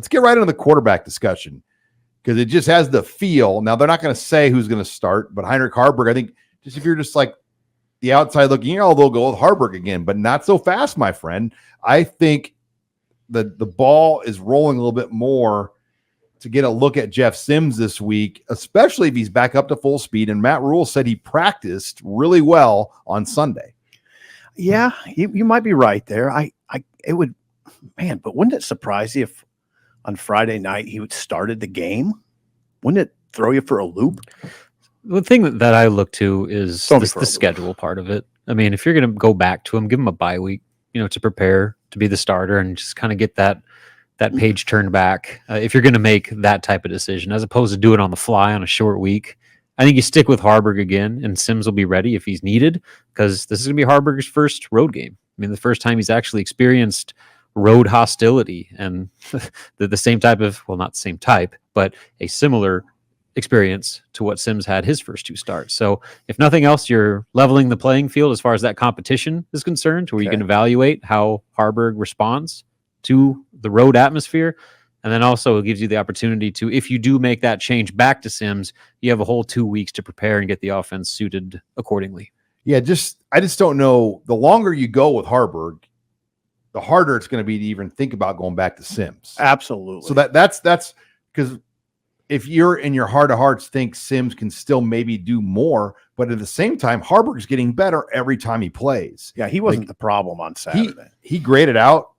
let's get right into the quarterback discussion because it just has the feel. Now, they're not going to say who's going to start, but Heinrich Haarberg, I think, just if you're just like the outside looking, they'll go with Haarberg again, but not so fast, my friend. I think the ball is rolling a little bit more to get a look at Jeff Sims this week, especially if he's back up to full speed. And Matt Rhule said he practiced really well on Sunday. Yeah, you might be right there. It would, man, but wouldn't it surprise you if on Friday night he would started the game? Wouldn't it throw you for a loop? The thing that I look to is the schedule part of it. I mean, if you're going to go back to him, give him a bye week, to prepare to be the starter and just kind of get that page turned back. If you're going to make that type of decision, as opposed to do it on the fly on a short week, I think you stick with Haarberg again, and Sims will be ready if he's needed, because this is going to be Haarberg's first road game. I mean, the first time he's actually experienced road hostility and the same type of, well, not the same type, but a similar experience to what Sims had his first two starts. So if nothing else, you're leveling the playing field as far as that competition is concerned, where you can evaluate how Haarberg responds to the road atmosphere. And then also it gives you the opportunity to, if you do make that change back to Sims, you have a whole 2 weeks to prepare and get the offense suited accordingly. Yeah, I just don't know. The longer you go with Haarberg, the harder it's going to be to even think about going back to Sims. Absolutely. So that's because if you're in your heart of hearts think Sims can still maybe do more, but at the same time, Haarberg's getting better every time he plays. Yeah, he wasn't the problem on Saturday. He graded out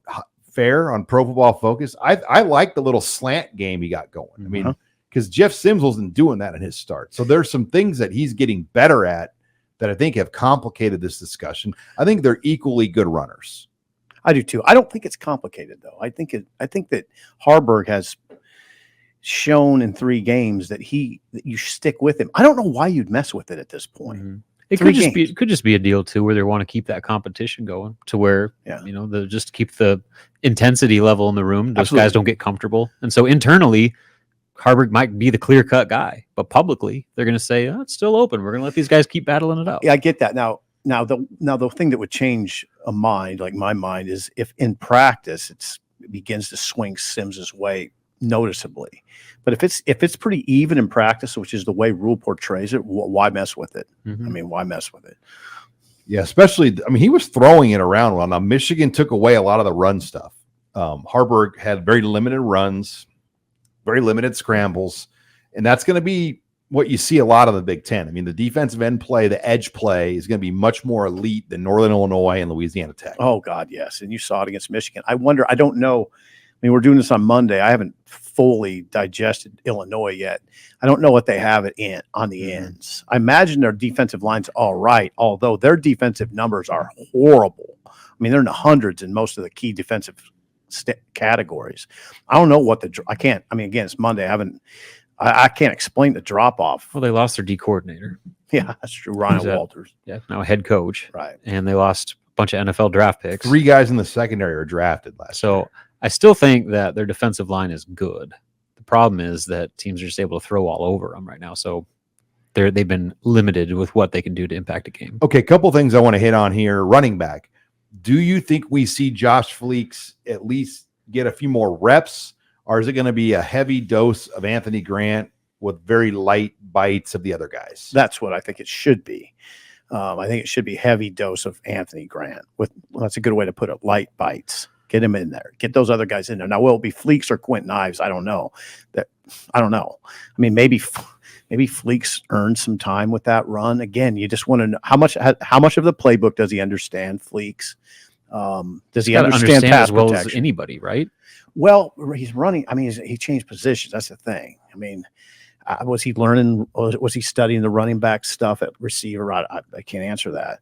fair on Pro Football Focus. I like the little slant game he got going. I mean, because Jeff Sims wasn't doing that in his start. So there's some things that he's getting better at that I think have complicated this discussion. I think they're equally good runners. I do too. I don't think it's complicated though. I think that Haarberg has shown in 3 games that you stick with him. I don't know why you'd mess with it at this point. Mm-hmm. It could just be a deal too, where they want to keep that competition going to where, they'll just keep the intensity level in the room. Those guys don't get comfortable. And so internally, Haarberg might be the clear-cut guy, but publicly they're going to say, it's still open. We're going to let these guys keep battling it out. Yeah, I get that. Now the thing that would change a mind, like my mind, is if in practice it begins to swing Sims's way noticeably. But if it's pretty even in practice, which is the way Rhule portrays it, why mess with it? Mm-hmm. I mean, why mess with it? Yeah, especially, he was throwing it around well. Now, Michigan took away a lot of the run stuff. Haarberg had very limited runs, very limited scrambles, and that's going to be what you see a lot of the Big Ten. I mean, the defensive end play, the edge play is going to be much more elite than Northern Illinois and Louisiana Tech. Oh, God, yes. And you saw it against Michigan. I don't know. I mean, we're doing this on Monday. I haven't fully digested Illinois yet. I don't know what they have on the ends. I imagine their defensive line's all right, although their defensive numbers are horrible. I mean, they're in the hundreds in most of the key defensive categories. I don't know what again, it's Monday. I can't explain the drop off. Well, they lost their D coordinator. Yeah, that's true. Ryan Walters. Yeah, now a head coach. Right. And they lost a bunch of NFL draft picks. 3 guys in the secondary were drafted last year. I still think that their defensive line is good. The problem is that teams are just able to throw all over them right now. So they've been limited with what they can do to impact a game. Okay, a couple things I want to hit on here. Running back. Do you think we see Josh Fleeks at least get a few more reps, or is it going to be a heavy dose of Anthony Grant with very light bites of the other guys? That's what I think it should be. I think it should be heavy dose of Anthony Grant that's a good way to put it, light bites. Get him in there. Get those other guys in there. Now, will it be Fleeks or Quentin Ives? I don't know. I don't know. I mean, maybe Fleeks earned some time with that run. Again, you just want to know how much of the playbook does he understand, Fleeks? Does he understand pass as well protection? As anybody, right? Well, he's running. I mean, he changed positions. That's the thing. I mean, was he learning? Was he studying the running back stuff at receiver? I can't answer that.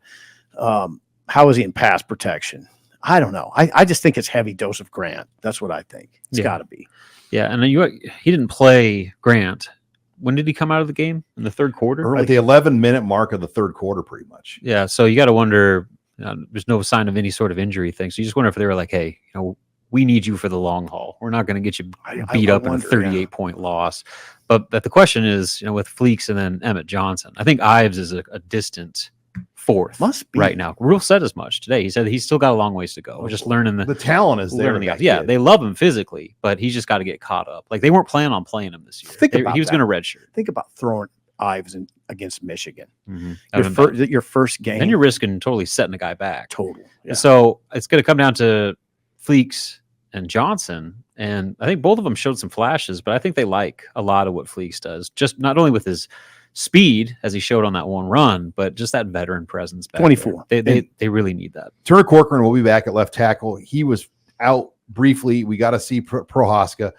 How is he in pass protection? I don't know. I just think it's heavy dose of Grant. That's what I think. It's got to be. Yeah, and he didn't play Grant. When did he come out of the game? In the third quarter? Early. At the 11-minute mark of the third quarter, pretty much. Yeah, so you got to wonder, there's no sign of any sort of injury thing. So you just wonder if they were like, hey, we need you for the long haul. We're not going to get you beat up in a 38-point loss. But the question is, with Fleeks and then Emmett Johnson, I think Ives is a distant fourth. Must be right now. Rhule said as much today. He said he's still got a long ways to go. Just learning the talent is there. Yeah, they love him physically, but he's just got to get caught up. Like they weren't planning on playing him this year. He was going to redshirt. Think about throwing Ives against Michigan. Mm-hmm. Your first game. Then you're risking totally setting a guy back. Total. Yeah. So it's going to come down to Fleeks and Johnson. And I think both of them showed some flashes, but I think they like a lot of what Fleeks does. Just not only with his speed, as he showed on that one run, but just that veteran presence back 24. There. They really need that. Turner Corcoran will be back at left tackle. He was out briefly. We got to see Prohaska.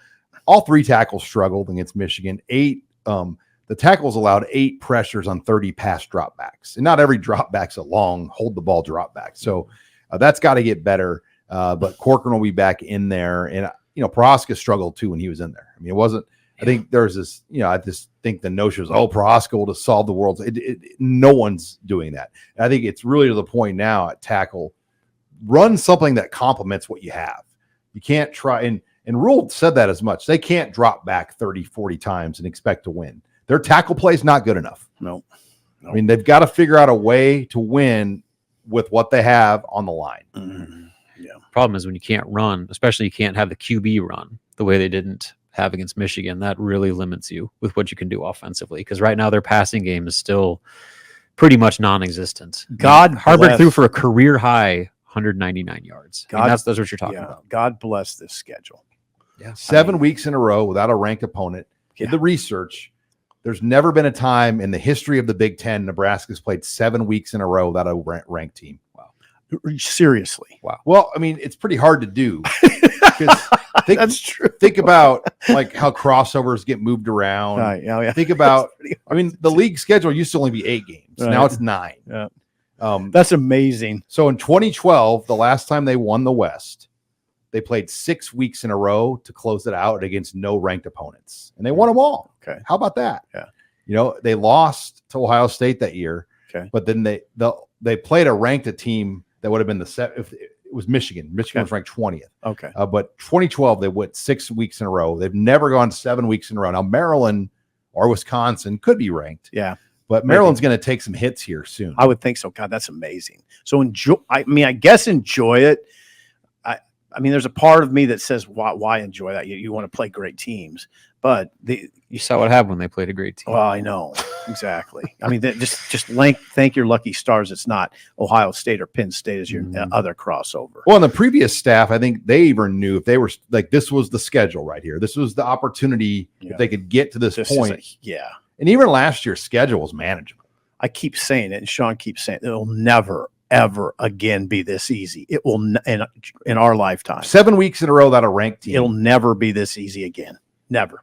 All three tackles struggled against Michigan. The tackles allowed 8 pressures on 30 pass dropbacks. And not every dropback's a long hold the ball dropback. So that's got to get better. But Corcoran will be back in there. And, Prohaska struggled too when he was in there. I mean, it wasn't, I think there's this, I just think the notion was, Prohaska will just solve the world. No one's doing that. And I think it's really to the point now at tackle, run something that complements what you have. You can't try, and Rhule said that as much. They can't drop back 30, 40 times and expect to win. Their tackle play is not good enough. No. I mean, they've got to figure out a way to win with what they have on the line. Mm-hmm. Yeah. Problem is when you can't run, especially you can't have the QB run the way they didn't have against Michigan. That really limits you with what you can do offensively. Because right now their passing game is still pretty much non-existent. Harburg threw for a career high 199 yards. That's what you're talking about. God bless this schedule. Yeah, 7 weeks in a row without a ranked opponent. Did the research. There's never been a time in the history of the Big Ten Nebraska's played 7 weeks in a row without a ranked team. Wow. Seriously. Wow. Well, I mean, it's pretty hard to do. That's true. Think about like how crossovers get moved around. Think about, the league schedule used to only be 8 games. Right. Now it's 9. Yeah. That's amazing. So in 2012, the last time they won the West, they played 6 weeks in a row to close it out against no ranked opponents, and they won them all. Okay. How about that? Yeah. They lost to Ohio State that year. Okay. But then they played a team that would have been if it was Michigan. Michigan was ranked 20th. Okay. But 2012, they went 6 weeks in a row. They've never gone 7 weeks in a row. Now, Maryland or Wisconsin could be ranked. Yeah. But Maryland's going to take some hits here soon. I would think so. God, that's amazing. So enjoy. I guess enjoy it. There's a part of me that says, why enjoy that? You want to play great teams, but you saw what happened when they played a great team. Well, I know exactly. Just thank your lucky stars. It's not Ohio State or Penn State as your other crossover. Well, in the previous staff, I think they even knew if they were like, this was the schedule right here. This was the opportunity if they could get to this point. And even last year's schedule was manageable. I keep saying it, and Sean keeps saying it. It'll never, ever again be this easy. It will in our lifetime. 7 weeks in a row without a ranked team. It'll never be this easy again. Never.